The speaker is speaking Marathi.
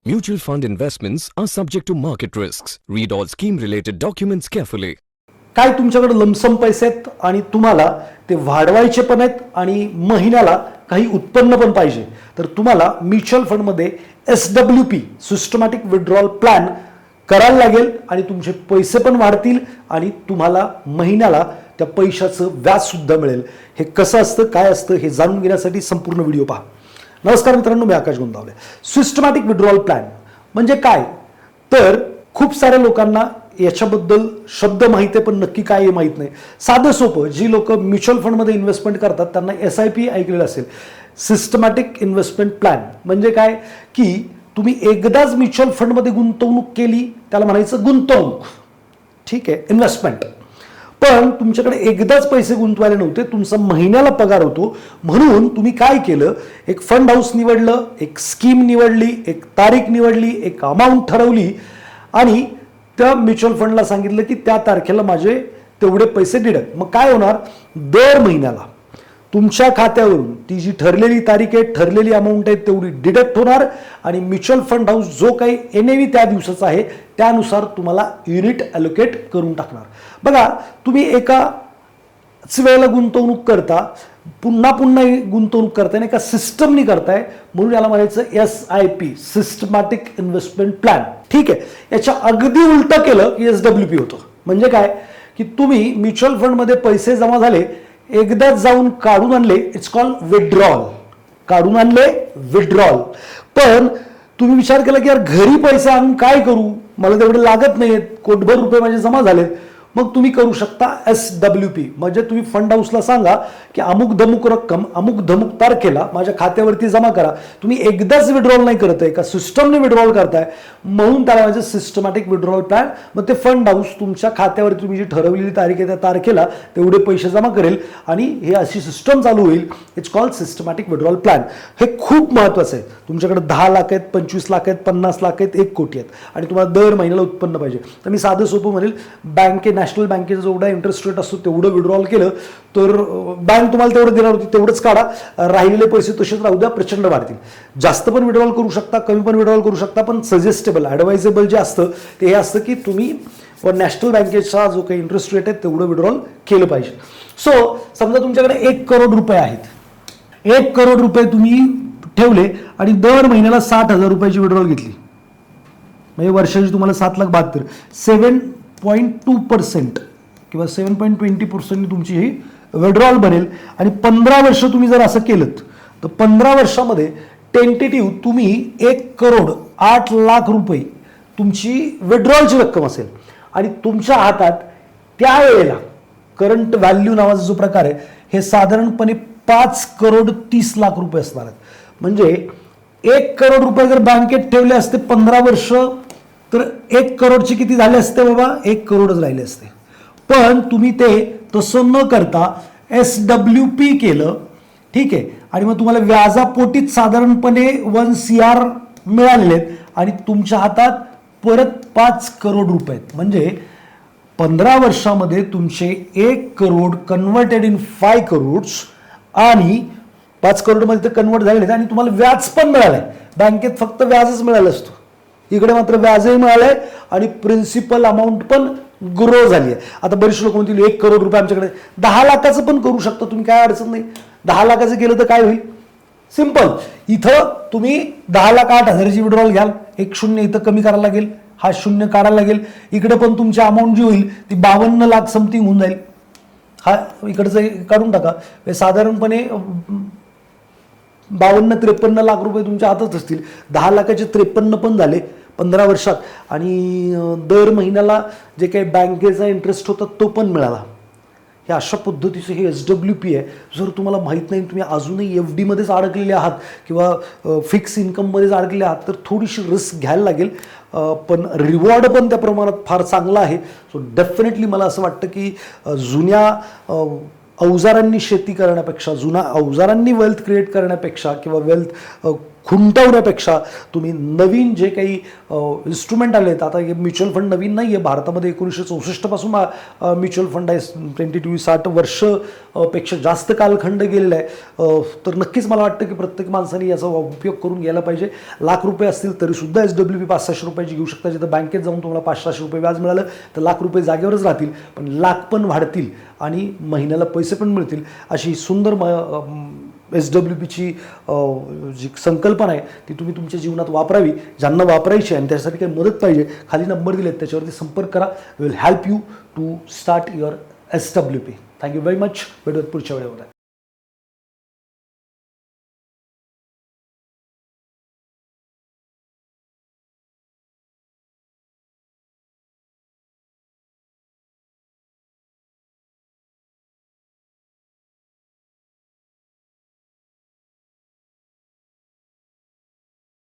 Mutual fund investments are subject to market risks. Read all scheme related documents carefully. काय तुमच्याकडे लमसम पैसे आहेत आणि तुम्हाला ते वाढवायचे पण आहेत आणि महिन्याला काही उत्पन्न पण पाहिजे, तर तुम्हाला म्युच्युअल फंडमध्ये SWP सिस्टमॅटिक विड्रॉल प्लॅन करायला लागेल आणि तुमचे पैसे पण वाढतील आणि तुम्हाला महिन्याला त्या पैशाचं व्याज सुद्धा मिळेल. हे कसं असतं, काय असतं हे जाणून घेण्यासाठी संपूर्ण व्हिडिओ पहा. नमस्कार मित्रांनो, मी आकाश गोंदावले. सिस्टमॅटिक विड्रॉल प्लॅन म्हणजे काय, तर खूप साऱ्या लोकांना याच्याबद्दल शब्द माहिती आहे पण नक्की काय हे माहीत नाही. साधं सोपं, जी लोक म्युच्युअल फंडमध्ये इन्व्हेस्टमेंट करतात त्यांना SIP ऐकलेलं असेल. सिस्टमॅटिक इन्व्हेस्टमेंट प्लॅन म्हणजे काय की तुम्ही एकदाच म्युच्युअल फंडमध्ये गुंतवणूक केली त्याला म्हणायचं गुंतवणूक, ठीक आहे, इन्व्हेस्टमेंट. पण तुमच्याकडे एकदाच पैसे गुंतवायला नव्हते, तुमचा महिन्याला पगार होतो, म्हणून तुम्ही काय केलं, एक फंड हाऊस निवडलं, एक स्कीम निवडली, एक तारीख निवडली, एक अमाऊंट ठरवली आणि त्या म्युच्युअल फंडला सांगितलं की त्या तारखेला माझे तेवढे पैसे डिडक्ट. मग काय होणार, दर महिन्याला तुमच्या खात्यावरून ती जी ठरलेली तारीख आहे, ठरलेली अमाऊंट आहे तेवढी डिडक्ट होणार आणि म्युच्युअल फंड हाऊस जो काही NAV त्या दिवसाचा आहे त्यानुसार तुम्हाला युनिट अलोकेट करून टाकणार. बघा, तुम्ही एकाच वेळेला गुंतवणूक करता, पुन्हा पुन्हा गुंतवणूक करताय, एका सिस्टमनी करताय, म्हणून याला म्हणायचं SIP सिस्टमॅटिक इन्व्हेस्टमेंट प्लॅन. ठीक आहे, याच्या अगदी उलट केलं की SWP होतं. म्हणजे काय की तुम्ही म्युच्युअल फंडमध्ये पैसे जमा झाले, एकदाच जाऊन काढून आणले, इट्स कॉल्ड विड्रॉल. काढून आणले, विड्रॉल. पण तुम्ही विचार केला की यार घरी पैसे आणून काय करू, मला तेवढे लागत नाहीत, कोटभर रुपये माझे जमा झालेत, मग तुम्ही करू शकता SWP. म्हणजे तुम्ही फंड हाऊसला सांगा की अमुक धमुक रक्कम अमुक धमुक तारखेला माझ्या खात्यावरती जमा करा. तुम्ही एकदाच विड्रॉल नाही करत आहे, का सिस्टमने विड्रॉल करताय, म्हणून त्याला माझं सिस्टमॅटिक विड्रॉल प्लॅन. मग ते फंड हाऊस तुमच्या खात्यावरती तुम्ही जी ठरवलेली तारीख आहे त्या तारखेला तेवढे पैसे जमा करेल आणि हे अशी सिस्टम चालू होईल. It's called systematic withdrawal plan. हे खूप महत्त्वाचं आहे. तुमच्याकडे 10 लाख आहेत, 25 लाख आहेत, 50 लाख आहेत, 1 कोटी आहेत आणि तुम्हाला दर महिन्याला उत्पन्न पाहिजे, तर मी साधं सोपं म्हणेल, नॅशनल बँकेचा जेवढा इंटरेस्ट रेट असतो तेवढं विड्रॉल केलं तर बँक तुम्हाला तेवढं देणार होती, तेवढंच काढा, राहिलेले पैसे तसेच राहू द्या, प्रचंड वाढतील. जास्त पण विड्रॉल करू शकता, कमी पण विड्रॉल करू शकता, पण सजेस्टेबल ॲडवायजेबल जे असतं ते हे असतं की तुम्ही नॅशनल बँकेचा जो काही इंटरेस्ट रेट आहे तेवढं विड्रॉल केलं पाहिजे. सो समजा तुमच्याकडे 1 करोड रुपये आहेत, 1 करोड रुपये तुम्ही ठेवले आणि दर महिन्याला 60,000 रुपयाची विड्रॉल घेतली, म्हणजे वर्षाची तुम्हाला 7,72,000, 7.2% किंवा 7.20% तुमची ही विड्रॉल बनेल. आणि 15 वर्ष तुम्ही जर असं केलं तर 15 वर्षामध्ये टेंटेटिव्ह तुम्ही 1,08,00,000 रुपये तुमची विड्रॉलची रक्कम असेल आणि तुमच्या हातात त्यावेळेला करंट व्हॅल्यू नावाचा जो प्रकार आहे हे साधारणपणे 5,30,00,000 रुपये असणार आहेत. म्हणजे 1 करोड रुपये जर बँकेत ठेवले असते 15 वर्ष तर 1 करोडचे किती झाले असते बाबा, 1 करोडच राहिले असते. पण तुम्ही ते तसं न करता SWP केलं, ठीक आहे, आणि मग तुम्हाला व्याजापोटीच साधारणपणे 1 CR मिळालेले आहेत आणि तुमच्या हातात परत 5 करोड रुपये आहेत. म्हणजे 15 वर्षामध्ये तुमचे 1 करोड कन्व्हर्टेड इन 5 करोड्स आणि 5 करोडमध्ये ते कन्वर्ट झालेले आणि तुम्हाला व्याज पण मिळालंय. बँकेत फक्त व्याजच मिळालं असतं, इकडे मात्र व्याजही मिळालंय आणि प्रिन्सिपल अमाऊंट पण ग्रो झाली आहे. आता बरेचसे लोक म्हणतील 1 करोड रुपये आमच्याकडे, 10 लाखाचं पण करू शकता तुम्ही, काय अडचण नाही. 10 लाखाचं केलं तर काय होईल, सिंपल, इथं तुम्ही 10,08,000ची विड्रॉल घ्याल, 1 शून्य इथं कमी करायला लागेल, हा शून्य काढायला लागेल, इकडे पण तुमची अमाऊंट जी होईल ती 52 लाख समथिंग होऊन जाईल. हा इकडचं काढून टाका, साधारणपणे 52-53 लाख रुपये तुमच्या हातात असतील. 10 लाखाचे 53 पण झाले 15 वर्षात आणि दर महिन्याला जे काही बँकेचा इंटरेस्ट होता तो पण मिळाला. हे अशा पद्धतीचं हे SWP आहे. जर तुम्हाला माहीत नाही, तुम्ही अजूनही FD मध्येच अडकलेले आहात किंवा फिक्स इन्कममध्येच अडकलेले आहात तर थोडीशी रिस्क घ्यायला लागेल, पण रिवॉर्ड पण त्या प्रमाणात फार चांगला आहे. सो डेफिनेटली मला असं वाटतं की जुन्या अवजारांनी शेती करण्यापेक्षा, जुन्या अवजारांनी वेल्थ क्रिएट करण्यापेक्षा किंवा वेल्थ खुंटवण्यापेक्षा तुम्ही नवीन जे काही इन्स्ट्रुमेंट आले आहेत, आता हे म्युच्युअल फंड नवीन नाही आहे, भारतामध्ये 1964 पासून म्युच्युअल फंड आहे, 60 वर्ष पेक्षा जास्त कालखंड गेलेला आहे. तर नक्कीच मला वाटतं की प्रत्येक माणसाने याचा उपयोग करून घ्यायला पाहिजे. लाख रुपये असतील तरी सुद्धा SWP 500 रुपयाची घेऊ शकता. जिथं बँकेत जाऊन तुम्हाला 500 रुपये व्याज मिळालं तर लाख रुपये जागेवरच राहतील, पण लाख पण वाढतील आणि महिन्याला पैसे पण मिळतील. अशी सुंदर SWPची जी संकल्पना आहे ती तुम्ही तुमच्या जीवनात वापरावी. ज्यांना वापरायची आहे आणि त्यासाठी काही मदत पाहिजे, खाली नंबर दिलेत त्याच्यावरती संपर्क करा. Will help you to start your SWP. Thank you very much. भेटूयात पुढच्या व्हिडिओमध्ये.